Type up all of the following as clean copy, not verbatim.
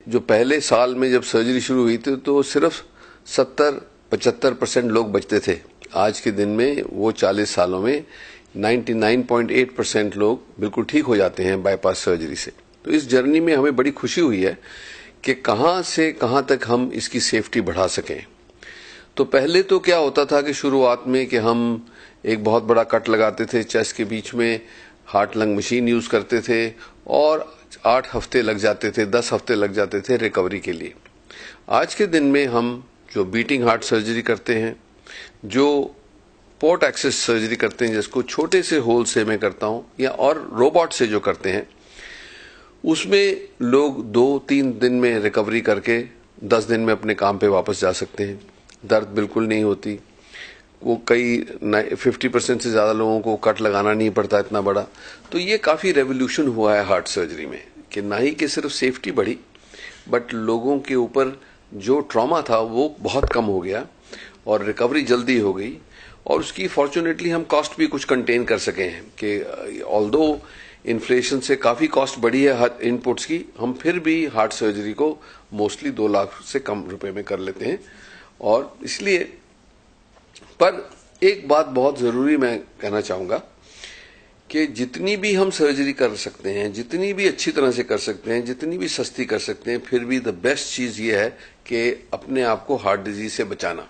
जो पहले साल में जब सर्जरी शुरू हुई थी तो सिर्फ 70-75% लोग बचते थे। आज के दिन में वो 40 सालों में 99.8% लोग बिल्कुल ठीक हो जाते हैं बाईपास सर्जरी से। तो इस जर्नी में हमें बड़ी खुशी हुई है कि कहां से कहां तक हम इसकी सेफ्टी बढ़ा सकें। तो पहले तो क्या होता था कि शुरुआत में कि हम एक बहुत बड़ा कट लगाते थे चेस्ट के बीच में, हार्ट लंग मशीन यूज करते थे और 8 हफ्ते लग जाते थे, 10 हफ्ते लग जाते थे रिकवरी के लिए। आज के दिन में हम जो बीटिंग हार्ट सर्जरी करते हैं, जो पोर्ट एक्सेस सर्जरी करते हैं जिसको छोटे से होल से मैं करता हूं, या और रोबोट से जो करते हैं, उसमें लोग 2-3 दिन में रिकवरी करके 10 दिन में अपने काम पे वापस जा सकते हैं। दर्द बिल्कुल नहीं होती। वो कई 50% से ज्यादा लोगों को कट लगाना नहीं पड़ता इतना बड़ा। तो ये काफी रेवोल्यूशन हुआ है हार्ट सर्जरी में कि ना ही कि सिर्फ सेफ्टी बढ़ी, बट लोगों के ऊपर जो ट्रॉमा था वो बहुत कम हो गया और रिकवरी जल्दी हो गई। और उसकी फॉर्चुनेटली हम कॉस्ट भी कुछ कंटेन कर सके हैं कि ऑल्दो इन्फ्लेशन से काफी कॉस्ट बढ़ी है हर इनपुट्स की, हम फिर भी हार्ट सर्जरी को मोस्टली 2 लाख से कम रुपए में कर लेते हैं। और इसलिए पर एक बात बहुत जरूरी मैं कहना चाहूंगा कि जितनी भी हम सर्जरी कर सकते हैं, जितनी भी अच्छी तरह से कर सकते हैं, जितनी भी सस्ती कर सकते हैं, फिर भी द बेस्ट चीज ये है कि अपने आप को हार्ट डिजीज से बचाना।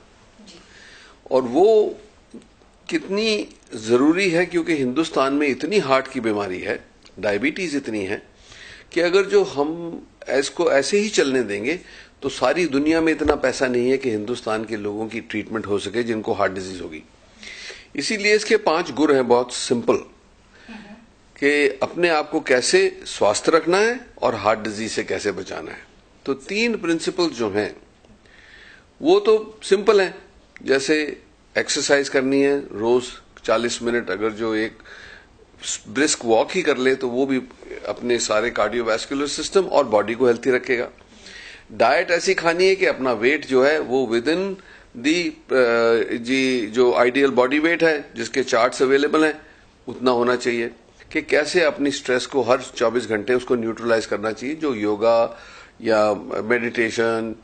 और वो कितनी जरूरी है क्योंकि हिंदुस्तान में इतनी हार्ट की बीमारी है, डायबिटीज इतनी है कि अगर जो हम इसको ऐसे ही चलने देंगे तो सारी दुनिया में इतना पैसा नहीं है कि हिंदुस्तान के लोगों की ट्रीटमेंट हो सके जिनको हार्ट डिजीज होगी। इसीलिए इसके 5 गुर हैं बहुत सिंपल कि अपने आप को कैसे स्वस्थ रखना है और हार्ट डिजीज से कैसे बचाना है। तो 3 प्रिंसिपल जो हैं वो तो सिंपल हैं, जैसे एक्सरसाइज करनी है रोज 40 मिनट, अगर जो एक ब्रिस्क वॉक ही कर ले तो वो भी अपने सारे कार्डियोवैस्कुलर सिस्टम और बॉडी को हेल्थी रखेगा। डाइट ऐसी खानी है कि अपना वेट जो है वो विद इन दी जो आइडियल बॉडी वेट है जिसके चार्ट्स अवेलेबल हैं उतना होना चाहिए। कि कैसे अपनी स्ट्रेस को हर 24 घंटे उसको न्यूट्रलाइज करना चाहिए, जो योगा या मेडिटेशन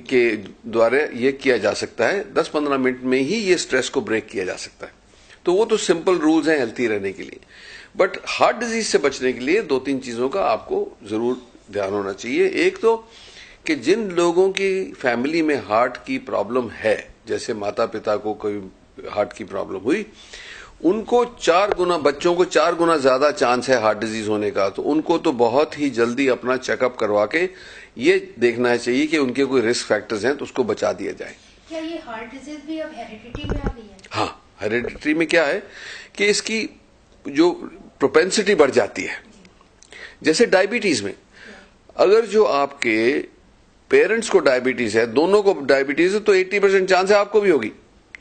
के द्वारा ये किया जा सकता है। 10-15 मिनट में ही ये स्ट्रेस को ब्रेक किया जा सकता है। तो वो तो सिंपल रूल्स हैं हेल्थी रहने के लिए। बट हार्ट डिजीज से बचने के लिए 2-3 चीजों का आपको जरूर ध्यान होना चाहिए। एक तो कि जिन लोगों की फैमिली में हार्ट की प्रॉब्लम है, जैसे माता पिता को कोई हार्ट की प्रॉब्लम हुई, उनको 4 गुना, बच्चों को 4 गुना ज्यादा चांस है हार्ट डिजीज होने का। तो उनको तो बहुत ही जल्दी अपना चेकअप करवा के ये देखना चाहिए कि उनके कोई रिस्क फैक्टर्स हैं तो उसको बचा दिया जाए। क्या ये हार्ट डिजीज भी अब हेरिडिटी में आ गई है? हाँ, हेरिडिटी में क्या है कि इसकी जो प्रोपेंसिटी बढ़ जाती है। जैसे डायबिटीज में अगर जो आपके पेरेंट्स को डायबिटीज है, दोनों को डायबिटीज है, तो 80% चांस है आपको भी होगी।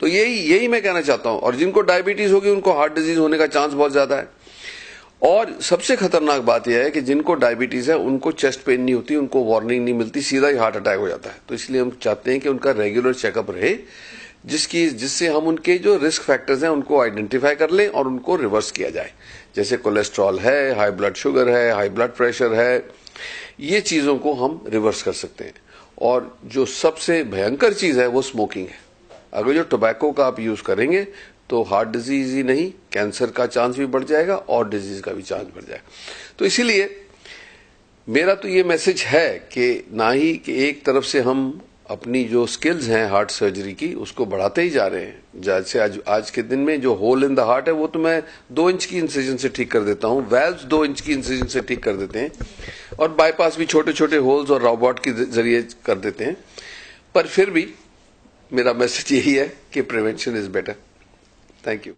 तो यही मैं कहना चाहता हूं। और जिनको डायबिटीज होगी उनको हार्ट डिजीज होने का चांस बहुत ज्यादा है। और सबसे खतरनाक बात यह है कि जिनको डायबिटीज है उनको चेस्ट पेन नहीं होती, उनको वार्निंग नहीं मिलती, सीधा ही हार्ट अटैक हो जाता है। तो इसलिए हम चाहते हैं कि उनका रेगुलर चेकअप रहे, जिससे हम उनके जो रिस्क फैक्टर्स हैं उनको आइडेंटिफाई कर लें और उनको रिवर्स किया जाए। जैसे कोलेस्ट्रॉल है, हाई ब्लड शुगर है, हाई ब्लड प्रेशर है, ये चीजों को हम रिवर्स कर सकते हैं। और जो सबसे भयंकर चीज है वो स्मोकिंग है। अगर जो टोबैको का आप यूज करेंगे तो हार्ट डिजीज ही नहीं, कैंसर का चांस भी बढ़ जाएगा और डिजीज का भी चांस बढ़ जाएगा। तो इसीलिए मेरा तो ये मैसेज है कि ना ही कि एक तरफ से हम अपनी जो स्किल्स हैं हार्ट सर्जरी की उसको बढ़ाते ही जा रहे हैं। जैसे आज के दिन में जो होल इन द हार्ट है वो तो मैं 2 इंच की इंसिजन से ठीक कर देता हूं, वेल्व्स 2 इंच की इंसिजन से ठीक कर देते हैं, और बाईपास भी छोटे छोटे होल्स और रोबोट के जरिए कर देते हैं। पर फिर भी मेरा मैसेज यही है कि prevention is better. Thank you.